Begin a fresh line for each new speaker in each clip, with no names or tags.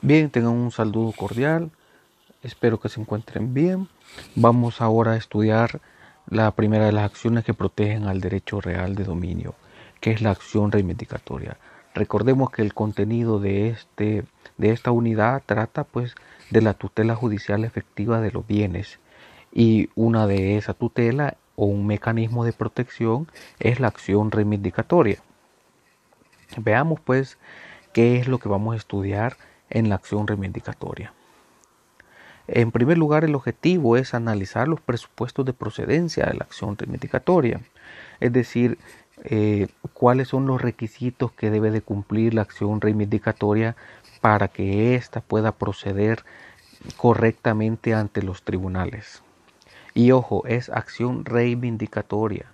Bien, tengan un saludo cordial, espero que se encuentren bien. Vamos ahora a estudiar la primera de las acciones que protegen al derecho real de dominio, que es la acción reivindicatoria. Recordemos que el contenido de esta unidad trata pues de la tutela judicial efectiva de los bienes, y una de esa tutela o un mecanismo de protección es la acción reivindicatoria. Veamos pues qué es lo que vamos a estudiar en la acción reivindicatoria. En primer lugar, el objetivo es analizar los presupuestos de procedencia de la acción reivindicatoria, es decir, cuáles son los requisitos que debe de cumplir la acción reivindicatoria para que ésta pueda proceder correctamente ante los tribunales. Y ojo, es acción reivindicatoria.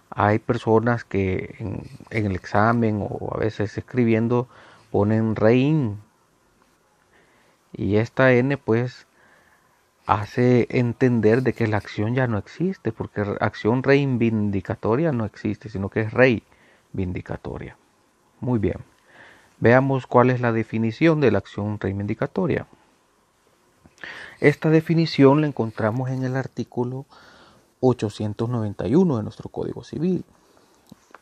Hay personas que en el examen o a veces escribiendo ponen rein, y esta N pues hace entender de que la acción ya no existe, porque acción reivindicatoria no existe, sino que es reivindicatoria. Muy bien, veamos cuál es la definición de la acción reivindicatoria. Esta definición la encontramos en el artículo 891 de nuestro Código Civil,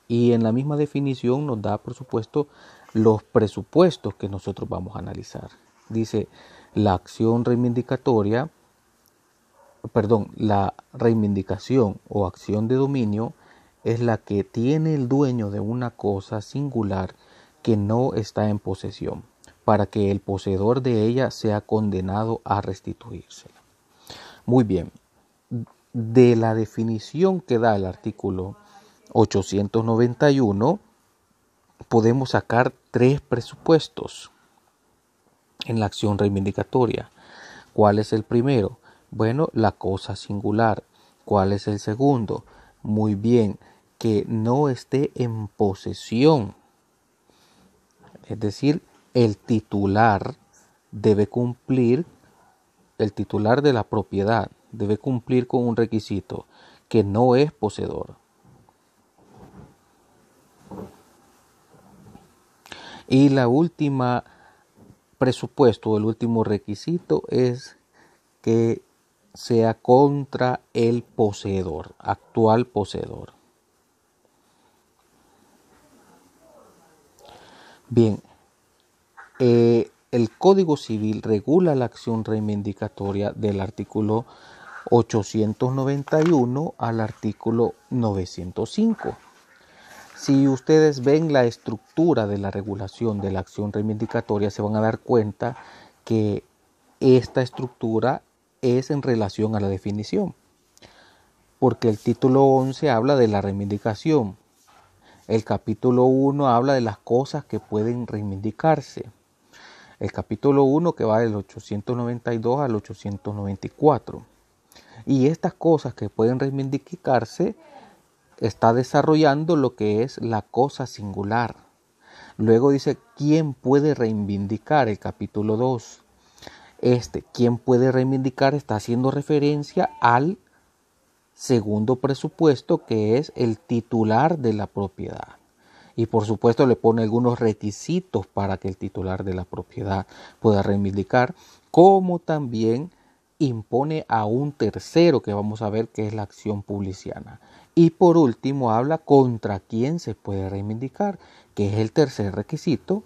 y en la misma definición nos da, por supuesto, los presupuestos que nosotros vamos a analizar. Dice, la acción reivindicatoria, la reivindicación o acción de dominio es la que tiene el dueño de una cosa singular que no está en posesión, para que el poseedor de ella sea condenado a restituírsela. Muy bien, de la definición que da el artículo 891 podemos sacar tres presupuestos en la acción reivindicatoria. ¿Cuál es el primero? Bueno, la cosa singular. ¿Cuál es el segundo? Muy bien, que no esté en posesión. Es decir, el titular debe cumplir, el titular de la propiedad debe cumplir con un requisito, que no es poseedor. Y la última presupuesto, el último requisito es que sea contra el poseedor, actual poseedor. Bien, el Código Civil regula la acción reivindicatoria del artículo 891 al artículo 905. Si ustedes ven la estructura de la regulación de la acción reivindicatoria, se van a dar cuenta que esta estructura es en relación a la definición, porque el título 11 habla de la reivindicación, el capítulo 1 habla de las cosas que pueden reivindicarse, el capítulo 1 que va del 892 al 894, y estas cosas que pueden reivindicarse está desarrollando lo que es la cosa singular. Luego dice, ¿quién puede reivindicar? El capítulo 2. ¿Quién puede reivindicar? Está haciendo referencia al segundo presupuesto, que es el titular de la propiedad. Y por supuesto le pone algunos requisitos para que el titular de la propiedad pueda reivindicar, como también impone a un tercero, que vamos a ver que es la acción publiciana. Y por último habla contra quién se puede reivindicar, que es el tercer requisito,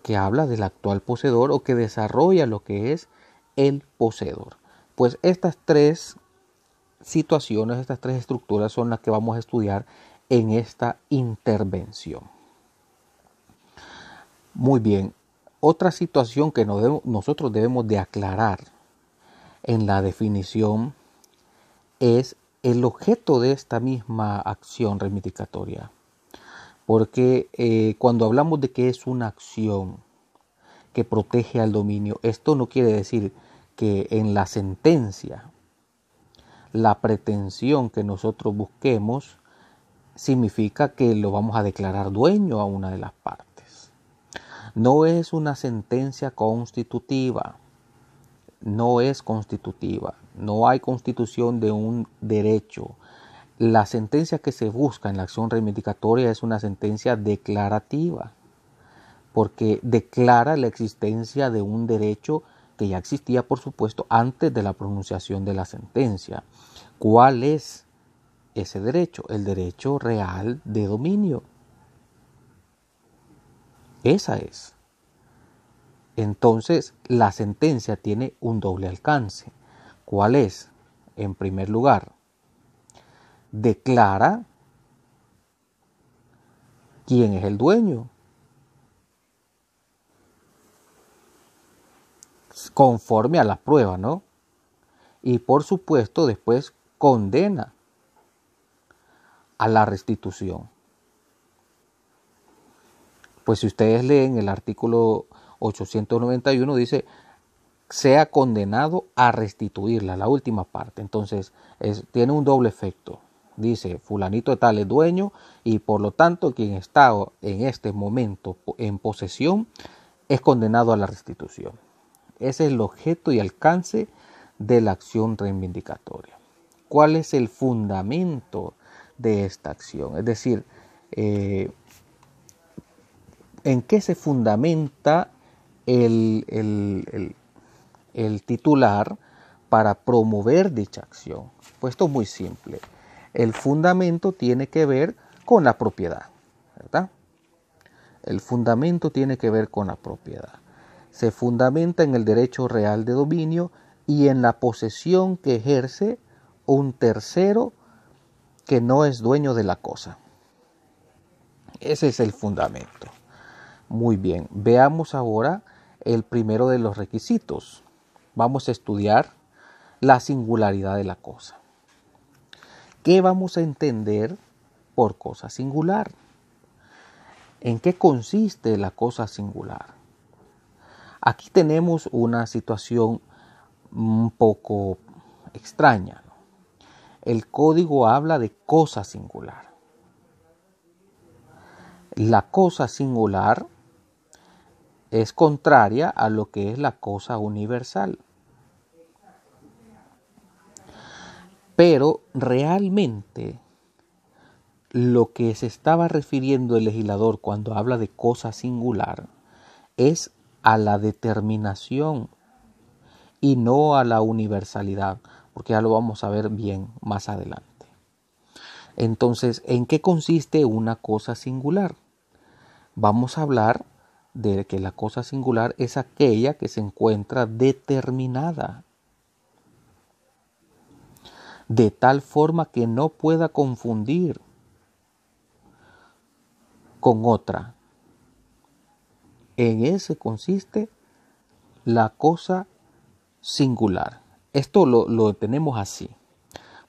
que habla del actual poseedor o que desarrolla lo que es el poseedor. Pues estas tres situaciones, estas tres estructuras son las que vamos a estudiar en esta intervención. Muy bien, otra situación que nosotros debemos de aclarar en la definición es el objeto de esta misma acción reivindicatoria. Porque cuando hablamos de que es una acción que protege al dominio, esto no quiere decir que en la sentencia la pretensión que nosotros busquemos significa que lo vamos a declarar dueño a una de las partes. No es una sentencia constitutiva, no es constitutiva, no hay constitución de un derecho. La sentencia que se busca en la acción reivindicatoria es una sentencia declarativa. porque declara la existencia de un derecho que ya existía, por supuesto, antes de la pronunciación de la sentencia. ¿Cuál es ese derecho? El derecho real de dominio. Esa es. Entonces, la sentencia tiene un doble alcance. ¿Cuál es? En primer lugar, declara quién es el dueño, conforme a las pruebas, ¿no? Y por supuesto, después condena a la restitución. Pues si ustedes leen el artículo 891, dice, sea condenado a restituirla, la última parte. Entonces, tiene un doble efecto. Dice, fulanito de tal es dueño y por lo tanto quien está en este momento en posesión es condenado a la restitución. Ese es el objeto y alcance de la acción reivindicatoria. ¿Cuál es el fundamento de esta acción? Es decir, ¿en qué se fundamenta el titular para promover dicha acción? Pues esto es muy simple. El fundamento tiene que ver con la propiedad, ¿verdad? El fundamento tiene que ver con la propiedad. Se fundamenta en el derecho real de dominio y en la posesión que ejerce un tercero que no es dueño de la cosa. Ese es el fundamento. Muy bien, veamos ahora el primero de los requisitos. Vamos a estudiar la singularidad de la cosa. ¿Qué vamos a entender por cosa singular? ¿En qué consiste la cosa singular? Aquí tenemos una situación un poco extraña, ¿no? El código habla de cosa singular. La cosa singular es contraria a lo que es la cosa universal. Pero realmente lo que se estaba refiriendo el legislador cuando habla de cosa singular es a la determinación y no a la universalidad, porque ya lo vamos a ver bien más adelante. Entonces, ¿en qué consiste una cosa singular? Vamos a hablar de que la cosa singular es aquella que se encuentra determinada, de tal forma que no pueda confundir con otra. En ese consiste la cosa singular. Esto lo tenemos así,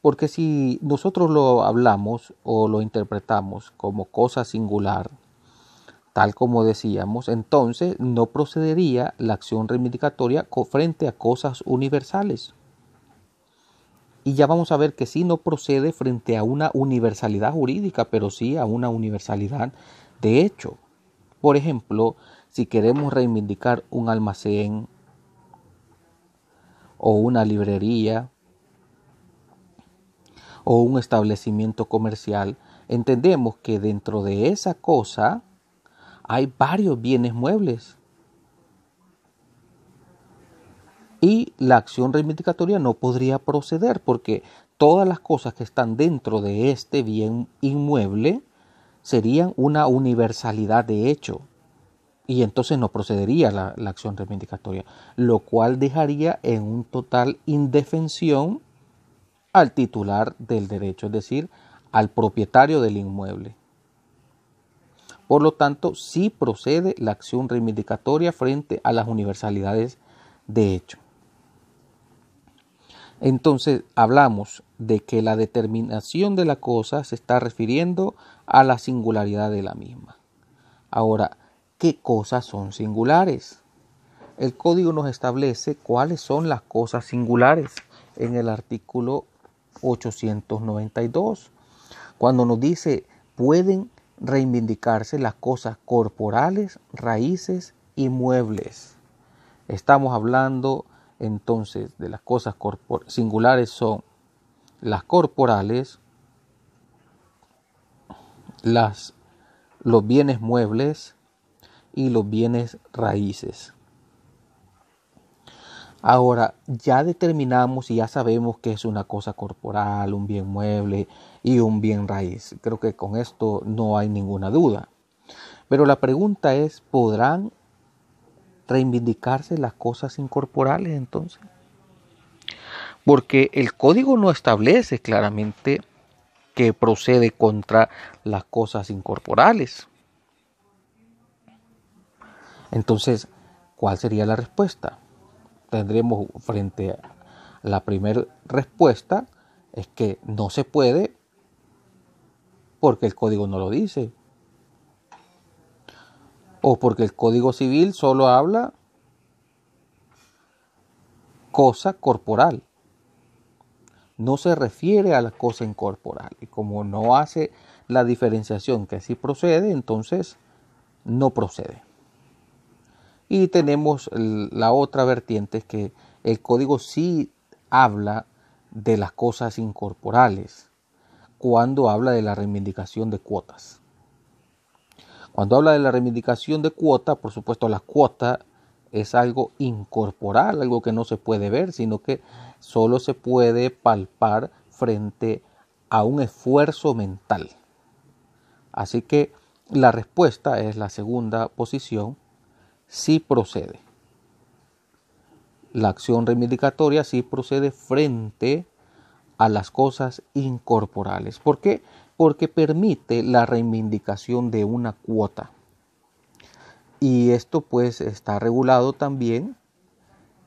porque si nosotros lo hablamos o lo interpretamos como cosa singular, tal como decíamos, entonces no procedería la acción reivindicatoria frente a cosas universales. Y ya vamos a ver que sí no procede frente a una universalidad jurídica, pero sí a una universalidad de hecho. Por ejemplo, si queremos reivindicar un almacén o una librería o un establecimiento comercial, entendemos que dentro de esa cosa hay varios bienes muebles. Y la acción reivindicatoria no podría proceder porque todas las cosas que están dentro de este bien inmueble serían una universalidad de hecho. Y entonces no procedería la acción reivindicatoria, lo cual dejaría en un total indefensión al titular del derecho, es decir, al propietario del inmueble. Por lo tanto, sí procede la acción reivindicatoria frente a las universalidades de hecho. Entonces, hablamos de que la determinación de la cosa se está refiriendo a la singularidad de la misma. Ahora, ¿qué cosas son singulares? El código nos establece cuáles son las cosas singulares en el artículo 892, cuando nos dice pueden reivindicarse las cosas corporales, raíces y muebles. Estamos hablando entonces de las cosas singulares son las corporales, los bienes muebles y los bienes raíces. Ahora, ya determinamos y ya sabemos qué es una cosa corporal, un bien mueble y un bien raíz. Creo que con esto no hay ninguna duda. Pero la pregunta es, ¿podrán reivindicarse las cosas incorporales entonces? Porque el código no establece claramente que procede contra las cosas incorporales. Entonces, ¿cuál sería la respuesta? Tendremos frente a la primera respuesta, es que no se puede porque el código no lo dice. O porque el Código Civil solo habla cosa corporal. No se refiere a la cosa incorporal. Y como no hace la diferenciación que así procede, entonces no procede. Y tenemos la otra vertiente, que el código sí habla de las cosas incorporales cuando habla de la reivindicación de cuotas. Cuando habla de la reivindicación de cuota, por supuesto la cuota es algo incorporal, algo que no se puede ver, sino que solo se puede palpar frente a un esfuerzo mental. Así que la respuesta es la segunda posición, sí procede. La acción reivindicatoria sí procede frente a las cosas incorporales. ¿Por qué? Porque permite la reivindicación de una cuota. Y esto pues está regulado también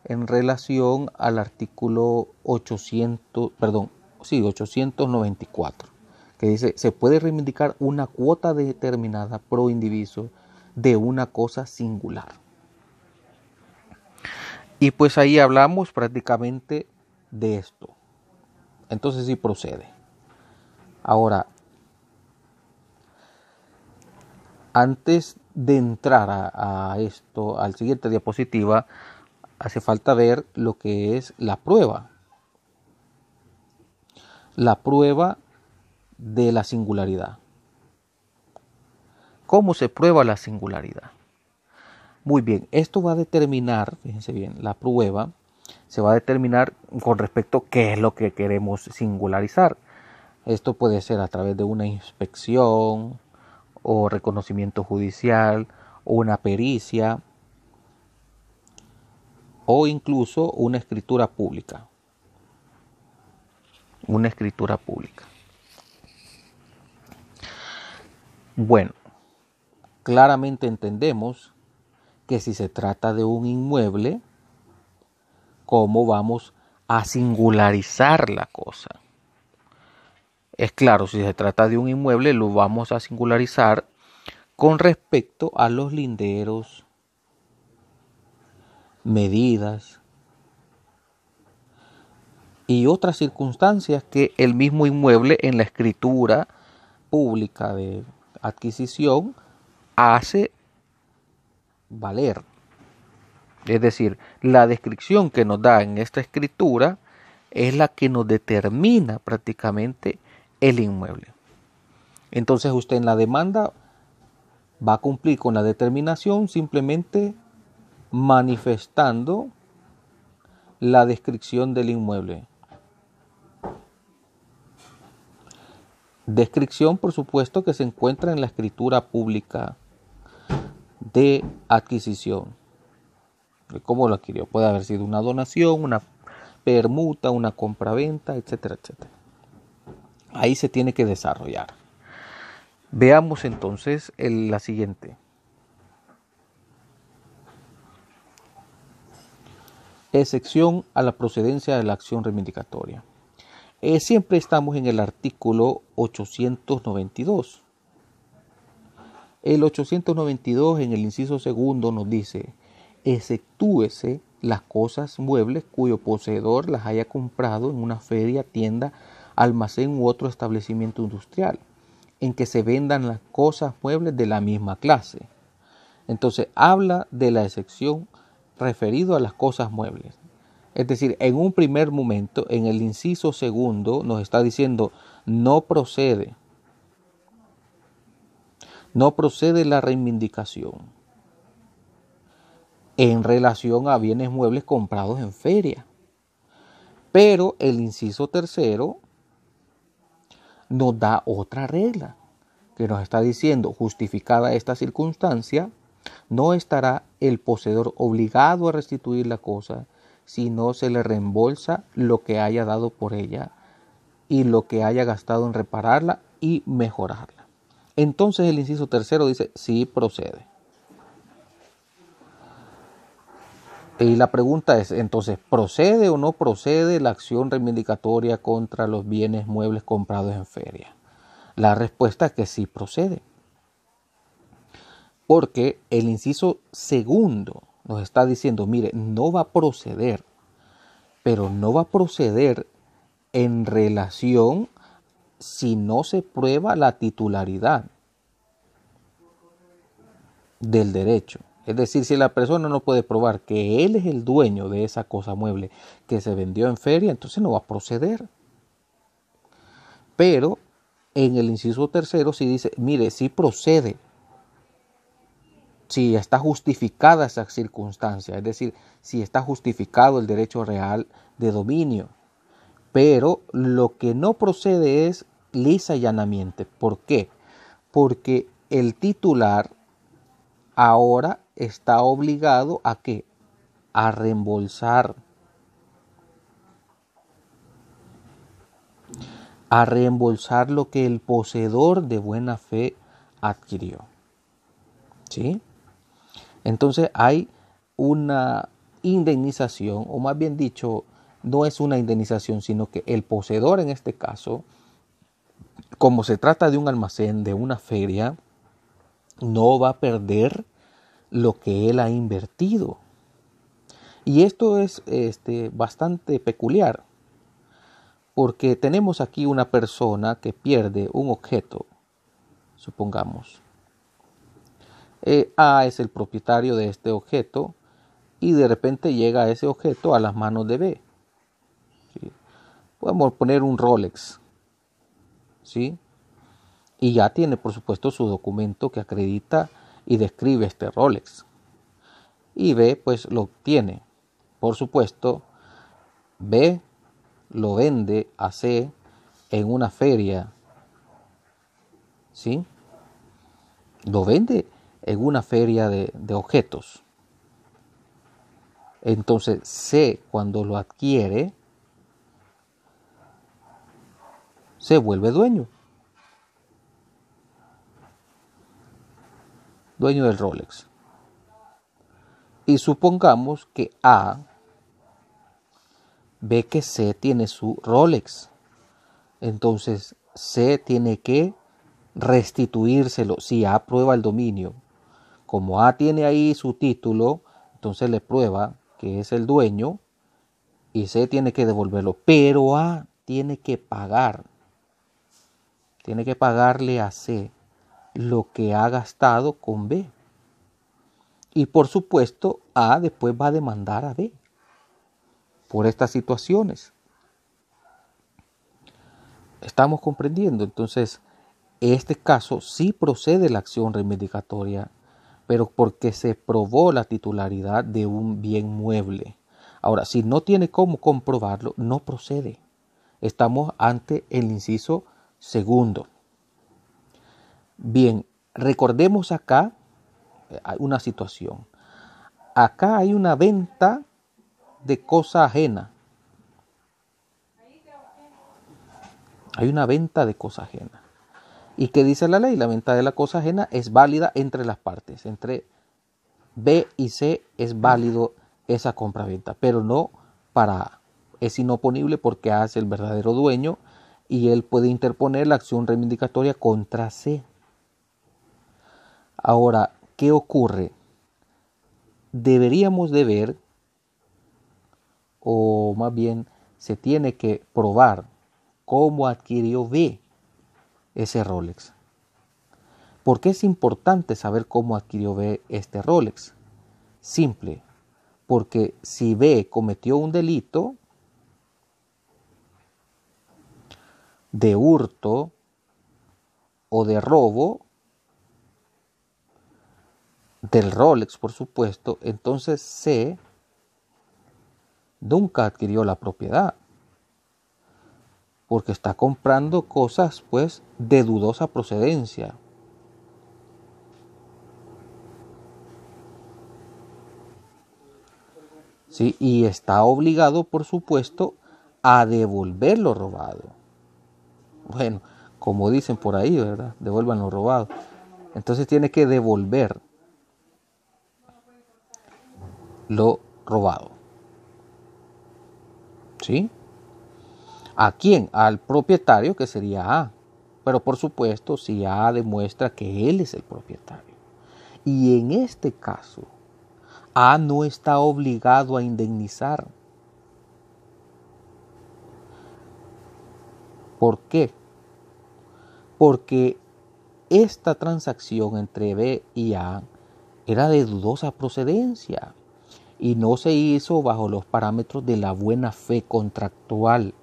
en relación al artículo 894, que dice, se puede reivindicar una cuota determinada pro indiviso de una cosa singular. Y pues ahí hablamos prácticamente de esto. Entonces sí procede. Ahora, antes de entrar a esto, al siguiente diapositiva, hace falta ver lo que es la prueba. La prueba de la singularidad. ¿Cómo se prueba la singularidad? Muy bien, esto va a determinar, fíjense bien, la prueba se va a determinar con respecto a qué es lo que queremos singularizar. Esto puede ser a través de una inspección o reconocimiento judicial o una pericia o incluso una escritura pública. Una escritura pública. Bueno, claramente entendemos que si se trata de un inmueble, ¿cómo vamos a singularizar la cosa? Es claro, si se trata de un inmueble, lo vamos a singularizar con respecto a los linderos, medidas y otras circunstancias que el mismo inmueble en la escritura pública de adquisición hace valer. Es decir, la descripción que nos da en esta escritura es la que nos determina prácticamente el inmueble. Entonces usted en la demanda va a cumplir con la determinación simplemente manifestando la descripción del inmueble. Descripción, por supuesto, que se encuentra en la escritura pública de adquisición. ¿Cómo lo adquirió? Puede haber sido una donación, una permuta, una compraventa, etcétera, etcétera. Ahí se tiene que desarrollar. Veamos entonces la siguiente. Excepción a la procedencia de la acción reivindicatoria. Siempre estamos en el artículo 892. El 892 en el inciso segundo nos dice, exceptúese las cosas muebles cuyo poseedor las haya comprado en una feria, tienda, almacén u otro establecimiento industrial, en que se vendan las cosas muebles de la misma clase. Entonces habla de la excepción referido a las cosas muebles. Es decir, en un primer momento, en el inciso segundo, nos está diciendo, no procede la reivindicación. en relación a bienes muebles comprados en feria. Pero el inciso tercero nos da otra regla que nos está diciendo: justificada esta circunstancia, no estará el poseedor obligado a restituir la cosa si no se le reembolsa lo que haya dado por ella y lo que haya gastado en repararla y mejorarla. Entonces el inciso tercero dice: sí procede. Y la pregunta es, entonces, ¿procede o no procede la acción reivindicatoria contra los bienes muebles comprados en feria? La respuesta es que sí procede. Porque el inciso segundo nos está diciendo: mire, no va a proceder, pero no va a proceder en relación si no se prueba la titularidad del derecho. Es decir, si la persona no puede probar que él es el dueño de esa cosa mueble que se vendió en feria, entonces no va a proceder. Pero en el inciso tercero sí dice: mire, sí procede si está justificada esa circunstancia, es decir, si está justificado el derecho real de dominio. Pero lo que no procede es lisa y llanamente. ¿Por qué? Porque el titular ahora está obligado a ¿qué? A reembolsar. A reembolsar lo que el poseedor de buena fe adquirió. ¿Sí? Entonces hay una indemnización, o más bien dicho, no es una indemnización, sino que el poseedor en este caso, como se trata de un almacén, de una feria, no va a perder lo que él ha invertido. Y esto es bastante peculiar, porque tenemos aquí una persona que pierde un objeto, supongamos. A es el propietario de este objeto y de repente llega ese objeto a las manos de B. ¿Sí? Podemos poner un Rolex, ¿sí? Y ya tiene, por supuesto, su documento que acredita y describe este Rolex. Y B, pues lo obtiene. Por supuesto, B lo vende a C en una feria, ¿sí? Lo vende en una feria de objetos. Entonces C, cuando lo adquiere, se vuelve dueño del Rolex. Y supongamos que A ve que C tiene su Rolex. Entonces C tiene que restituírselo si A prueba el dominio. Como A tiene ahí su título, entonces le prueba que es el dueño y C tiene que devolverlo. Pero A tiene que pagar. Tiene que pagarle a C lo que ha gastado con B. Y por supuesto, A después va a demandar a B por estas situaciones. ¿Estamos comprendiendo? Entonces, en este caso sí procede la acción reivindicatoria, pero porque se probó la titularidad de un bien mueble. Ahora, si no tiene cómo comprobarlo, no procede. Estamos ante el inciso segundo. Bien, recordemos acá una situación. Acá hay una venta de cosa ajena. Hay una venta de cosa ajena. ¿Y qué dice la ley? La venta de la cosa ajena es válida entre las partes. Entre B y C es válido esa compraventa, pero no para A. Es inoponible porque A es el verdadero dueño y él puede interponer la acción reivindicatoria contra C. Ahora, ¿qué ocurre? Deberíamos de ver, o más bien se tiene que probar cómo adquirió B ese Rolex. ¿Por qué es importante saber cómo adquirió B este Rolex? Simple, porque si B cometió un delito de hurto o de robo, del Rolex, por supuesto, entonces C nunca adquirió la propiedad, porque está comprando cosas pues de dudosa procedencia. ¿Sí? Y está obligado, por supuesto, a devolver lo robado. Bueno, como dicen por ahí, ¿verdad? Devuelvan lo robado. Entonces tiene que devolver lo robado. ¿Sí? ¿A quién? Al propietario, que sería A. Pero por supuesto, si A demuestra que él es el propietario. Y en este caso, A no está obligado a indemnizar. ¿Por qué? Porque esta transacción entre B y A era de dudosa procedencia y no se hizo bajo los parámetros de la buena fe contractual.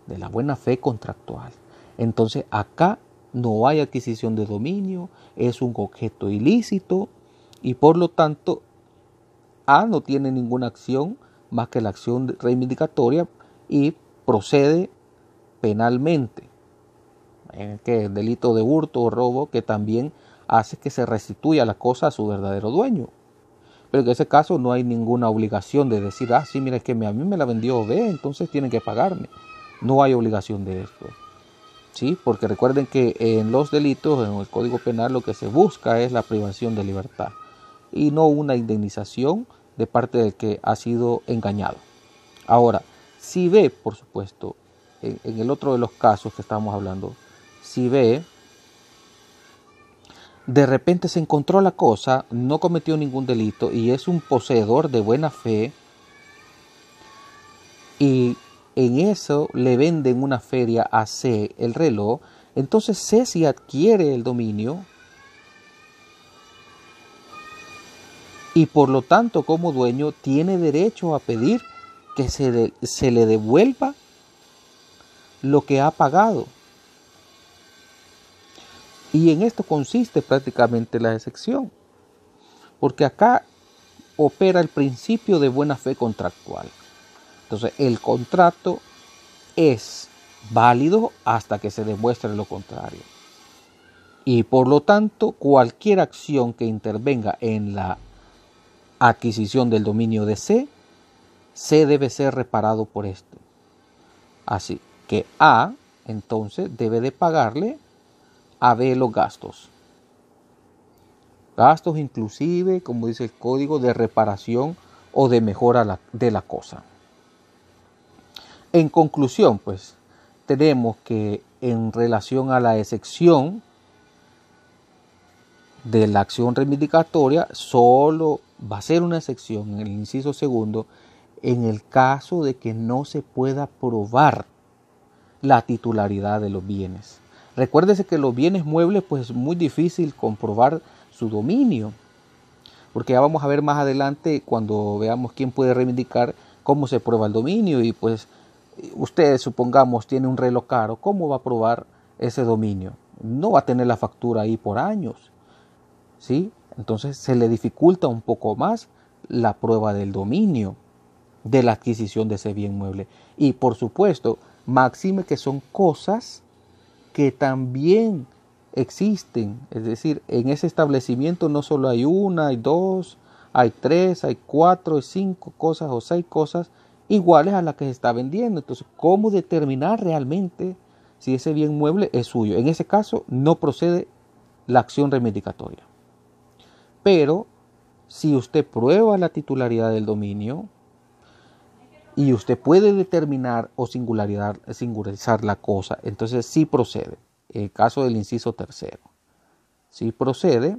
De la buena fe contractual. Entonces acá no hay adquisición de dominio, es un objeto ilícito y por lo tanto A no tiene ninguna acción más que la acción reivindicatoria y procede penalmente. Que el delito de hurto o robo que también hace que se restituya la cosa a su verdadero dueño. Pero en ese caso no hay ninguna obligación de decir, ah, sí, mira, es que a mí me la vendió B, entonces tienen que pagarme. No hay obligación de esto. ¿Sí? Porque recuerden que en los delitos, en el Código Penal, lo que se busca es la privación de libertad y no una indemnización de parte del que ha sido engañado. Ahora, si B, por supuesto, en el otro de los casos que estamos hablando, si B de repente se encontró la cosa, no cometió ningún delito y es un poseedor de buena fe y en eso le venden una feria a C el reloj, entonces C si adquiere el dominio y por lo tanto como dueño tiene derecho a pedir que se le devuelva lo que ha pagado. Y en esto consiste prácticamente la excepción, porque acá opera el principio de buena fe contractual. Entonces el contrato es válido hasta que se demuestre lo contrario. Y por lo tanto, cualquier acción que intervenga en la adquisición del dominio de C debe ser reparado por esto. Así que A, entonces, debe de pagarle a B los gastos. Gastos inclusive, como dice el código, de reparación o de mejora de la cosa. En conclusión, pues, tenemos que en relación a la excepción de la acción reivindicatoria, solo va a ser una excepción en el inciso segundo en el caso de que no se pueda probar la titularidad de los bienes. Recuérdese que los bienes muebles pues es muy difícil comprobar su dominio, porque ya vamos a ver más adelante cuando veamos quién puede reivindicar cómo se prueba el dominio y pues usted supongamos tiene un reloj caro, ¿cómo va a probar ese dominio? No va a tener la factura ahí por años, ¿sí? Entonces se le dificulta un poco más la prueba del dominio de la adquisición de ese bien mueble. Y por supuesto, máxime que son cosas que también existen. Es decir, en ese establecimiento no solo hay una, hay dos, hay tres, hay cuatro, hay cinco cosas o seis cosas iguales a las que se está vendiendo. Entonces, ¿cómo determinar realmente si ese bien mueble es suyo? En ese caso, no procede la acción reivindicatoria. Pero, si usted prueba la titularidad del dominio, y usted puede determinar o singularizar la cosa, entonces sí procede. El caso del inciso tercero. Sí procede,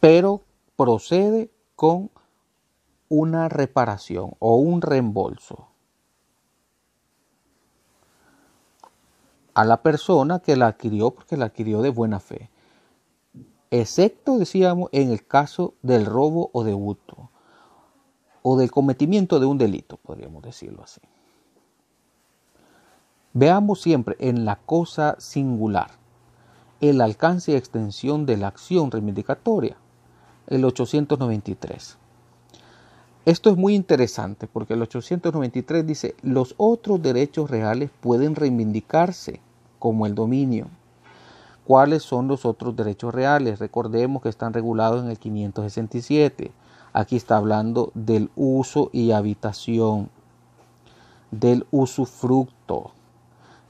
pero procede con una reparación o un reembolso a la persona que la adquirió porque la adquirió de buena fe. Excepto, decíamos, en el caso del robo o de hurto o del cometimiento de un delito, podríamos decirlo así. Veamos siempre en la cosa singular. el alcance y extensión de la acción reivindicatoria, el 893. Esto es muy interesante porque el 893 dice: los otros derechos reales pueden reivindicarse como el dominio. ¿Cuáles son los otros derechos reales? Recordemos que están regulados en el 567. Aquí está hablando del uso y habitación, del usufructo,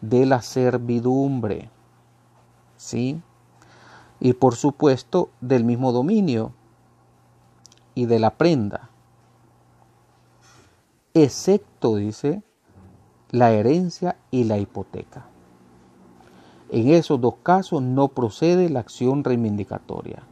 de la servidumbre, ¿sí? Y por supuesto del mismo dominio y de la prenda, excepto, dice, la herencia y la hipoteca. En esos dos casos no procede la acción reivindicatoria.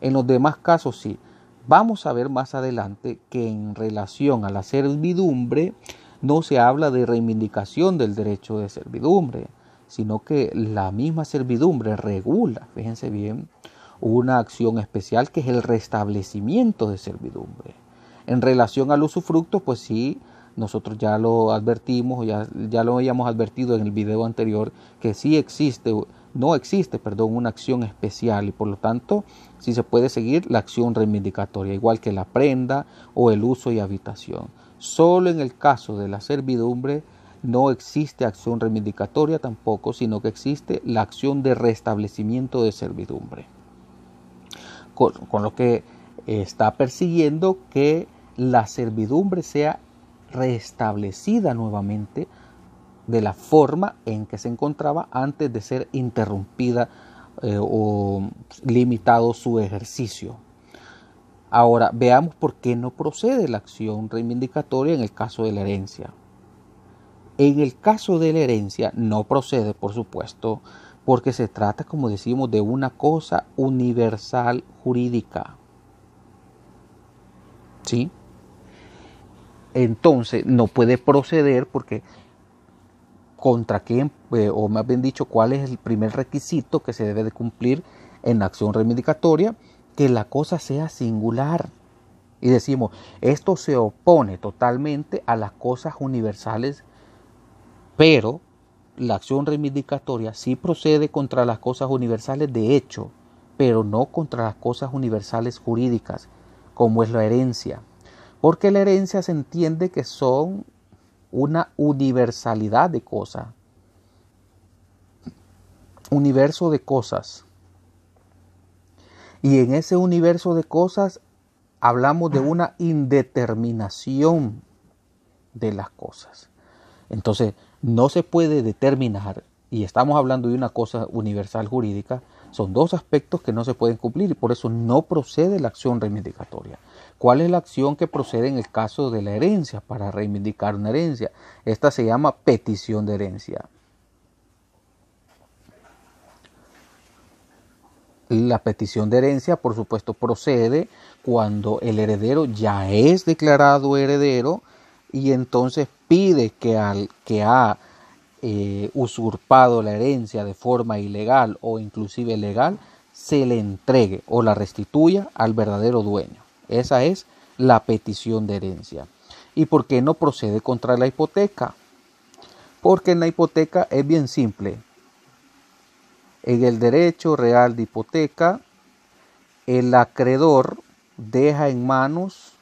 En los demás casos sí. Vamos a ver más adelante que en relación a la servidumbre no se habla de reivindicación del derecho de servidumbre, sino que la misma servidumbre regula, fíjense bien, una acción especial que es el restablecimiento de servidumbre. En relación al usufructo, pues sí, nosotros ya lo advertimos, ya lo habíamos advertido en el video anterior, que sí no existe una acción especial y por lo tanto sí se puede seguir la acción reivindicatoria, igual que la prenda o el uso y habitación. Solo en el caso de la servidumbre no existe acción reivindicatoria tampoco, sino que existe la acción de restablecimiento de servidumbre. Con lo que está persiguiendo que la servidumbre sea restablecida nuevamente de la forma en que se encontraba antes de ser interrumpida o limitado su ejercicio. Ahora veamos por qué no procede la acción reivindicatoria en el caso de la herencia. En el caso de la herencia no procede, por supuesto, porque se trata, como decimos, de una cosa universal jurídica. ¿Sí? Entonces no puede proceder porque contra quién, o más bien dicho, cuál es el primer requisito que se debe de cumplir en la acción reivindicatoria, que la cosa sea singular. Y decimos, esto se opone totalmente a las cosas universales, pero la acción reivindicatoria sí procede contra las cosas universales de hecho, pero no contra las cosas universales jurídicas, como es la herencia. Porque la herencia se entiende que son una universalidad de cosas, universo de cosas. Y en ese universo de cosas hablamos de una indeterminación de las cosas. Entonces no se puede determinar, y estamos hablando de una cosa universal jurídica, son dos aspectos que no se pueden cumplir y por eso no procede la acción reivindicatoria. ¿Cuál es la acción que procede en el caso de la herencia para reivindicar una herencia? Esta se llama petición de herencia. La petición de herencia, por supuesto, procede cuando el heredero ya es declarado heredero y entonces pide que al que ha usurpado la herencia de forma ilegal o inclusive legal, se le entregue o la restituya al verdadero dueño. Esa es la petición de herencia. ¿Y por qué no procede contra la hipoteca? Porque en la hipoteca es bien simple. En el derecho real de hipoteca, el acreedor deja en manos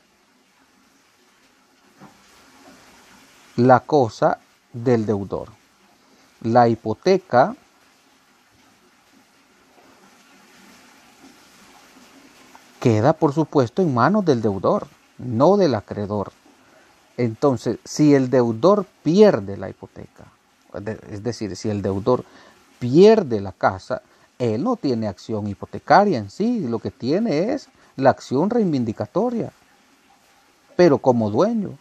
la cosa del deudor. La hipoteca queda, por supuesto, en manos del deudor, no del acreedor. Entonces, si el deudor pierde la hipoteca, es decir, si el deudor pierde la casa, él no tiene acción hipotecaria en sí, lo que tiene es la acción reivindicatoria, pero como dueño.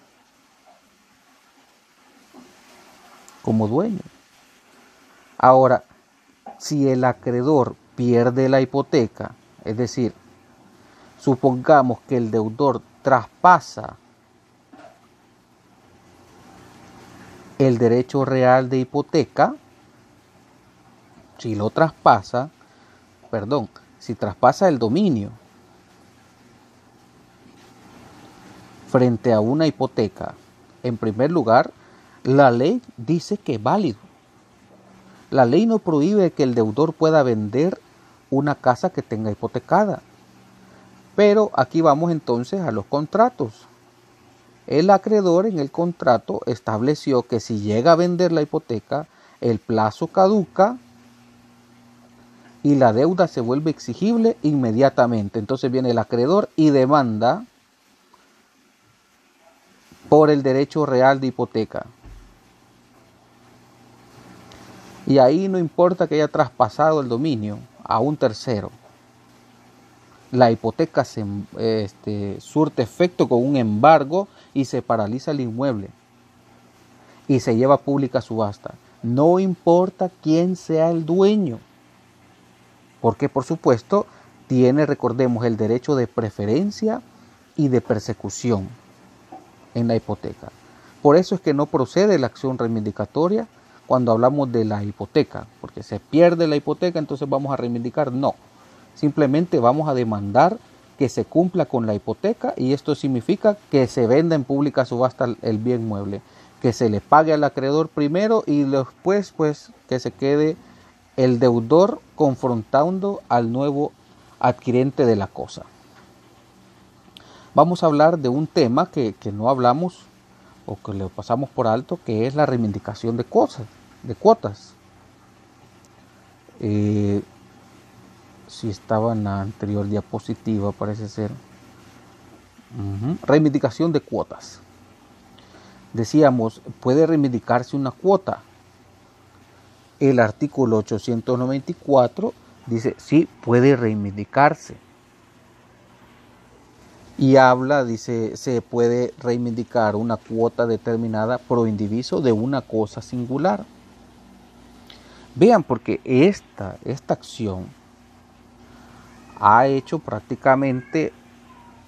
Ahora, si el acreedor pierde la hipoteca, es decir, supongamos que el deudor traspasa el derecho real de hipoteca, si traspasa el dominio frente a una hipoteca, en primer lugar, la ley dice que es válido. La ley no prohíbe que el deudor pueda vender una casa que tenga hipotecada. Pero aquí vamos entonces a los contratos. El acreedor en el contrato estableció que si llega a vender la hipoteca, el plazo caduca y la deuda se vuelve exigible inmediatamente. Entonces viene el acreedor y demanda por el derecho real de hipoteca. Y ahí no importa que haya traspasado el dominio a un tercero. La hipoteca surte efecto con un embargo y se paraliza el inmueble y se lleva a pública subasta. No importa quién sea el dueño, porque por supuesto tiene, recordemos, el derecho de preferencia y de persecución en la hipoteca. Por eso es que no procede la acción reivindicatoria cuando hablamos de la hipoteca, porque se pierde la hipoteca, entonces vamos a reivindicar. No, simplemente vamos a demandar que se cumpla con la hipoteca y esto significa que se venda en pública subasta el bien mueble, que se le pague al acreedor primero y después pues que se quede el deudor confrontando al nuevo adquirente de la cosa. Vamos a hablar de un tema que no hablamos o que le pasamos por alto, que es la reivindicación de cuotas. Si estaba en la anterior diapositiva, parece ser. Reivindicación de cuotas. Decíamos, puede reivindicarse una cuota. El artículo 894 dice, sí, puede reivindicarse. Y habla, dice, se puede reivindicar una cuota determinada pro indiviso de una cosa singular. Vean, porque esta acción ha hecho prácticamente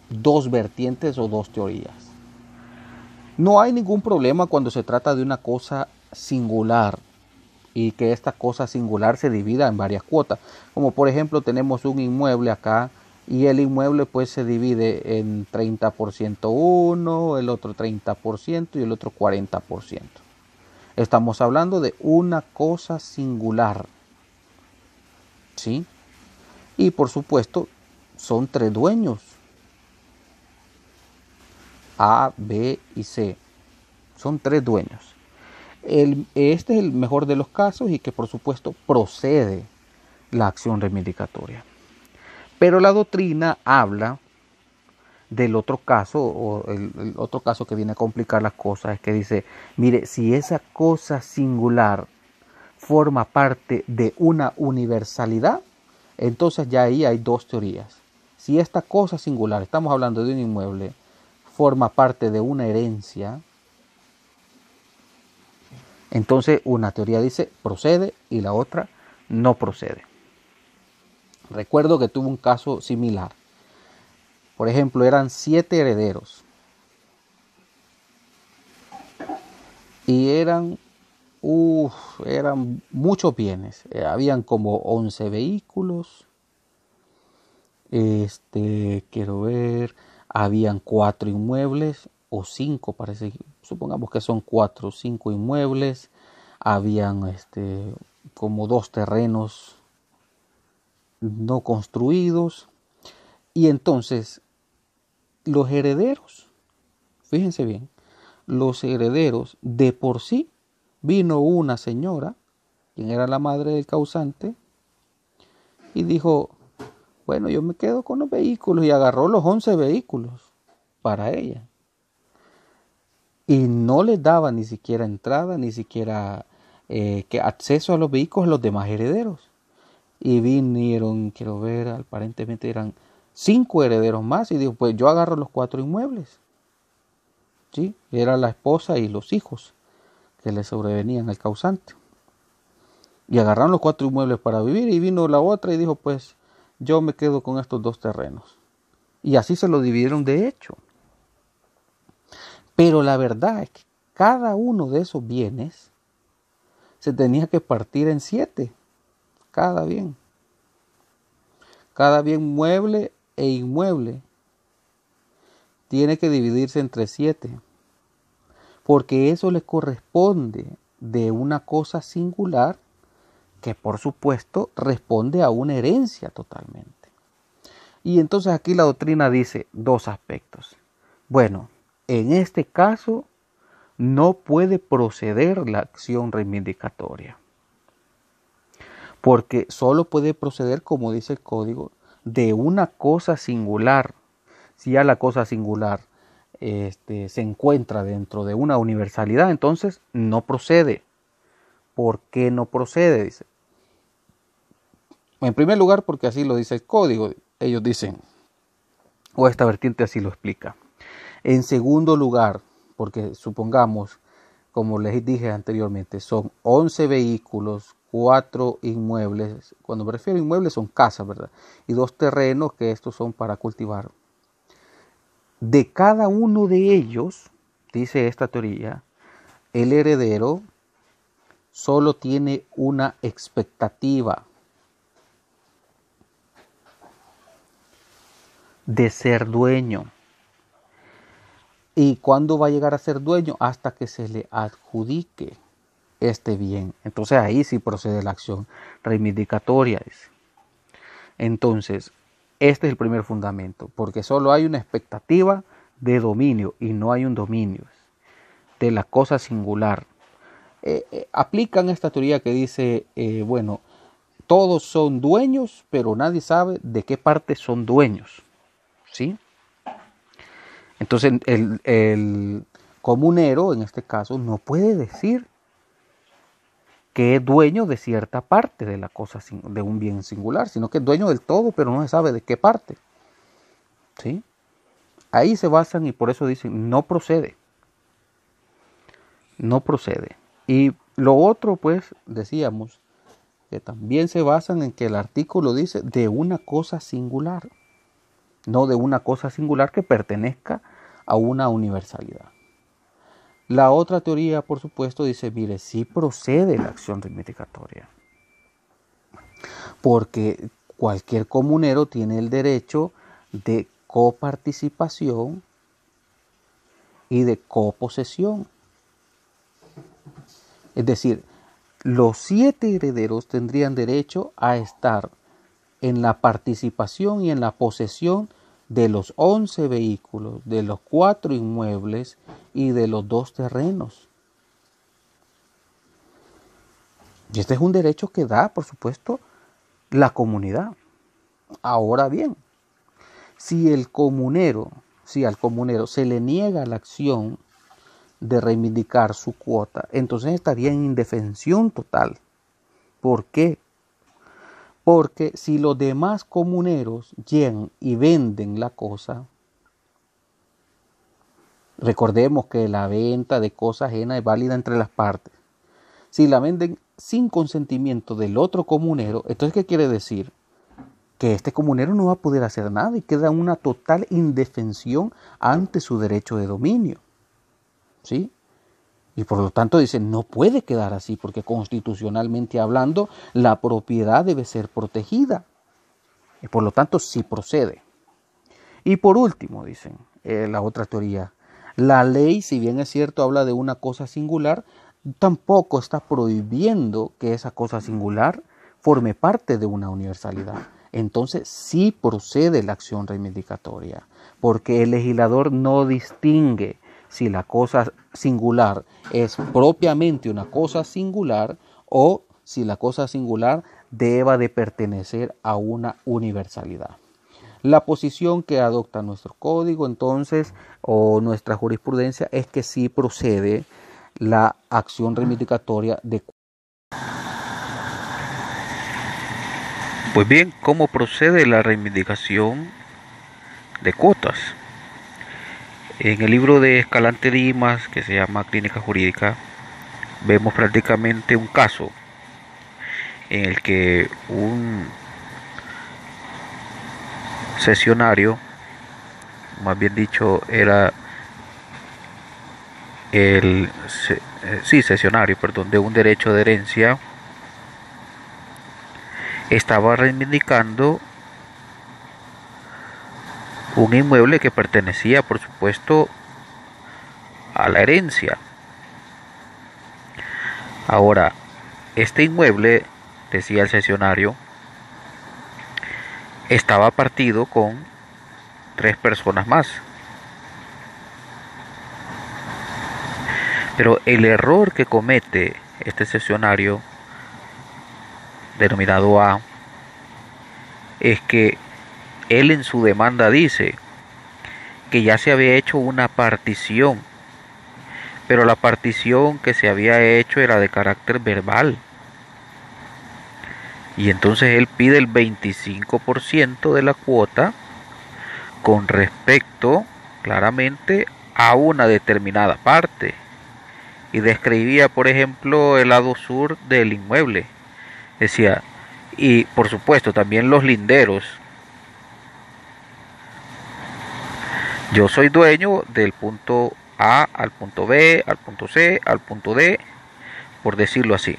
dos vertientes o dos teorías. No hay ningún problema cuando se trata de una cosa singular y que esta cosa singular se divida en varias cuotas. Como por ejemplo tenemos un inmueble acá y el inmueble pues se divide en 30% uno, el otro 30% y el otro 40%. Estamos hablando de una cosa singular. ¿Sí? Y por supuesto son tres dueños. A, B y C. Son tres dueños. Este es el mejor de los casos y que por supuesto procede la acción reivindicatoria. Pero la doctrina habla del otro caso, o el otro caso que viene a complicar las cosas, es que dice, mire, si esa cosa singular forma parte de una universalidad, entonces ya ahí hay dos teorías. Si esta cosa singular, estamos hablando de un inmueble, forma parte de una herencia, entonces una teoría dice procede y la otra no procede. Recuerdo que tuve un caso similar. Por ejemplo, eran 7 herederos. Y eran muchos bienes. Habían como 11 vehículos. Quiero ver. Habían 4 inmuebles. O 5, parece. Supongamos que son 4 o 5 inmuebles. Habían como 2 terrenos no construidos. Y entonces los herederos, fíjense bien, los herederos de por sí, vino una señora, quien era la madre del causante, y dijo, bueno, yo me quedo con los vehículos, y agarró los 11 vehículos para ella. Y no les daba ni siquiera entrada, ni siquiera acceso a los vehículos a los demás herederos. Y vinieron, quiero ver, aparentemente eran 5 herederos más y dijo, pues yo agarro los 4 inmuebles. ¿Sí? Era la esposa y los hijos que le sobrevenían al causante. Y agarraron los 4 inmuebles para vivir y vino la otra y dijo, pues yo me quedo con estos 2 terrenos. Y así se lo dividieron de hecho. Pero la verdad es que cada uno de esos bienes se tenía que partir en 7. Cada bien. Cada bien mueble e inmueble tiene que dividirse entre 7. Porque eso le corresponde de una cosa singular que por supuesto responde a una herencia totalmente. Y entonces aquí la doctrina dice dos aspectos. Bueno, en este caso no puede proceder la acción reivindicatoria, porque solo puede proceder, como dice el código, de una cosa singular. Si ya la cosa singular se encuentra dentro de una universalidad, entonces no procede. ¿Por qué no procede? Dice. En primer lugar, porque así lo dice el código. Ellos dicen, o esta vertiente así lo explica. En segundo lugar, porque supongamos, como les dije anteriormente, son 11 vehículos, 4 inmuebles. Cuando me refiero a inmuebles son casas, ¿verdad? Y 2 terrenos que estos son para cultivar. De cada uno de ellos, dice esta teoría, el heredero solo tiene una expectativa de ser dueño. ¿Y cuándo va a llegar a ser dueño? Hasta que se le adjudique este bien. Entonces ahí sí procede la acción reivindicatoria. Entonces, este es el primer fundamento, porque solo hay una expectativa de dominio y no hay un dominio de la cosa singular. Aplican esta teoría que dice, bueno, todos son dueños, pero nadie sabe de qué parte son dueños. ¿Sí? Entonces el comunero, en este caso, no puede decir que es dueño de cierta parte de la cosa, de un bien singular, sino que es dueño del todo, pero no se sabe de qué parte. ¿Sí? Ahí se basan y por eso dicen, no procede. No procede. Y lo otro, pues, decíamos, que también se basan en que el artículo dice de una cosa singular, no de una cosa singular que pertenezca a una universalidad. La otra teoría, por supuesto, dice, mire, sí procede la acción reivindicatoria, porque cualquier comunero tiene el derecho de coparticipación y de coposesión. Es decir, los 7 herederos tendrían derecho a estar en la participación y en la posesión de los 11 vehículos, de los 4 inmuebles y de los 2 terrenos. Y este es un derecho que da, por supuesto, la comunidad. Ahora bien, si al comunero se le niega la acción de reivindicar su cuota, entonces estaría en indefensión total. ¿Por qué? Porque si los demás comuneros llegan y venden la cosa, recordemos que la venta de cosa ajena es válida entre las partes. Si la venden sin consentimiento del otro comunero, entonces ¿qué quiere decir? Que este comunero no va a poder hacer nada y queda en una total indefensión ante su derecho de dominio. ¿Sí? Y por lo tanto dice, no puede quedar así, porque constitucionalmente hablando, la propiedad debe ser protegida. Y por lo tanto, sí procede. Y por último, dicen, la otra teoría, la ley, si bien es cierto, habla de una cosa singular, tampoco está prohibiendo que esa cosa singular forme parte de una universalidad. Entonces sí procede la acción reivindicatoria, porque el legislador no distingue si la cosa singular es propiamente una cosa singular o si la cosa singular deba de pertenecer a una universalidad. La posición que adopta nuestro código entonces o nuestra jurisprudencia es que sí procede la acción reivindicatoria de... Pues bien, ¿cómo procede la reivindicación de cuotas? En el libro de Escalante Dimas, que se llama Clínica Jurídica, vemos prácticamente un caso en el que un cesionario, más bien dicho, era el cesionario, perdón, de un derecho de herencia, estaba reivindicando un inmueble que pertenecía, por supuesto, a la herencia. Ahora, este inmueble decía el cesionario, estaba partido con 3 personas más. Pero el error que comete este cesionario, denominado A, es que él en su demanda dice que ya se había hecho una partición, pero la partición que se había hecho era de carácter verbal. Y entonces él pide el 25% de la cuota con respecto claramente a una determinada parte. Y describía, por ejemplo, el lado sur del inmueble. Decía, y por supuesto también los linderos. Yo soy dueño del punto A al punto B, al punto C, al punto D, por decirlo así.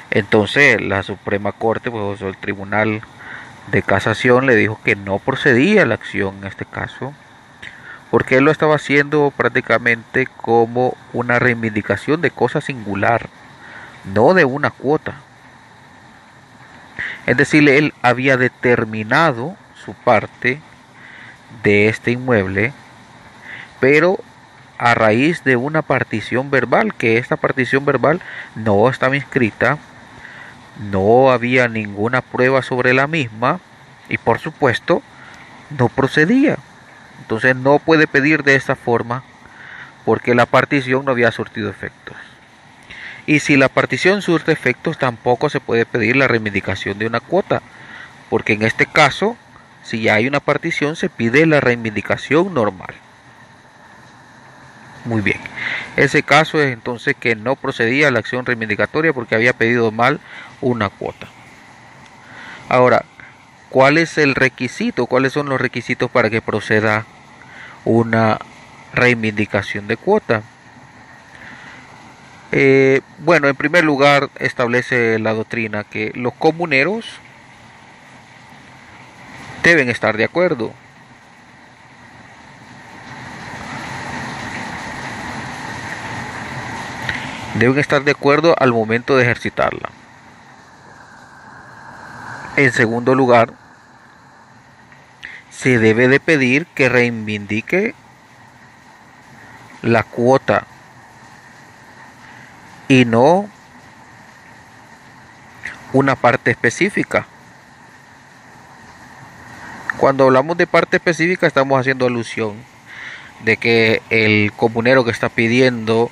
Entonces la Suprema Corte, pues el Tribunal de Casación le dijo que no procedía la acción en este caso, porque él lo estaba haciendo prácticamente como una reivindicación de cosa singular, no de una cuota. Es decir, él había determinado su parte de este inmueble, pero a raíz de una partición verbal, que esta partición verbal no estaba inscrita, no había ninguna prueba sobre la misma y por supuesto no procedía. Entonces no puede pedir de esta forma porque la partición no había surtido efectos. Y si la partición surte efectos, tampoco se puede pedir la reivindicación de una cuota, porque en este caso, si ya hay una partición, se pide la reivindicación normal. Muy bien. Ese caso es entonces que no procedía a la acción reivindicatoria porque había pedido mal una cuota. Ahora, ¿cuál es el requisito? ¿Cuáles son los requisitos para que proceda una reivindicación de cuota? Bueno, en primer lugar establece la doctrina que los comuneros deben estar de acuerdo. Deben estar de acuerdo al momento de ejercitarla. En segundo lugar, se debe de pedir que reivindique la cuota y no una parte específica. Cuando hablamos de parte específica estamos haciendo alusión de que el comunero que está pidiendo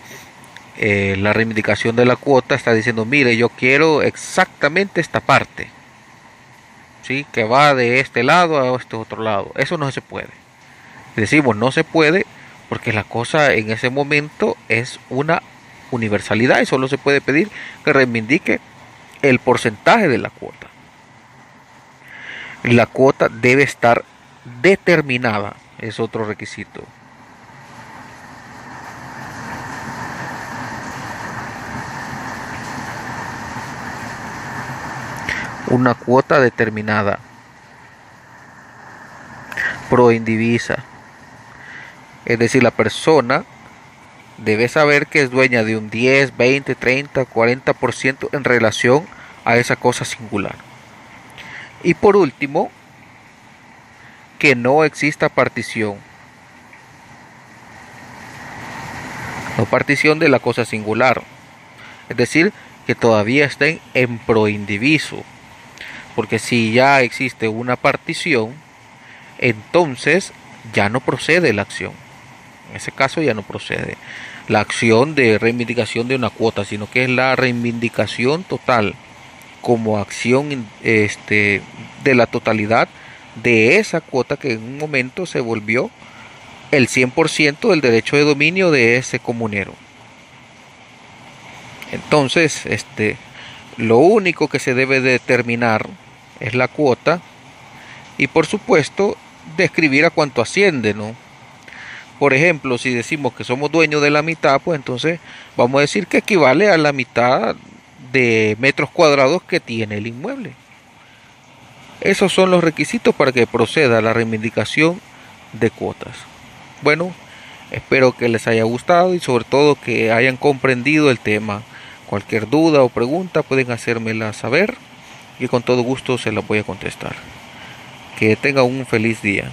la reivindicación de la cuota está diciendo, mire, yo quiero exactamente esta parte, ¿sí? Que va de este lado a este otro lado. Eso no se puede. Decimos no se puede porque la cosa en ese momento es una universalidad y solo se puede pedir que reivindique el porcentaje de la cuota. La cuota debe estar determinada, es otro requisito. Una cuota determinada, pro indivisa, es decir, la persona debe saber que es dueña de un 10, 20, 30, 40% en relación a esa cosa singular. Y por último, que no exista partición. No partición de la cosa singular. Es decir, que todavía estén en proindiviso. Porque si ya existe una partición, entonces ya no procede la acción. En ese caso ya no procede la acción de reivindicación de una cuota, sino que es la reivindicación total como acción de la totalidad de esa cuota que en un momento se volvió el 100% del derecho de dominio de ese comunero. Entonces, lo único que se debe determinar es la cuota y por supuesto describir a cuánto asciende, ¿no? Por ejemplo, si decimos que somos dueños de la mitad, pues entonces vamos a decir que equivale a la mitad de metros cuadrados que tiene el inmueble. Esos son los requisitos para que proceda la reivindicación de cuotas. Bueno, espero que les haya gustado y sobre todo que hayan comprendido el tema Cualquier duda o pregunta pueden hacérmela saber y con todo gusto se la voy a contestar. Que tenga un feliz día.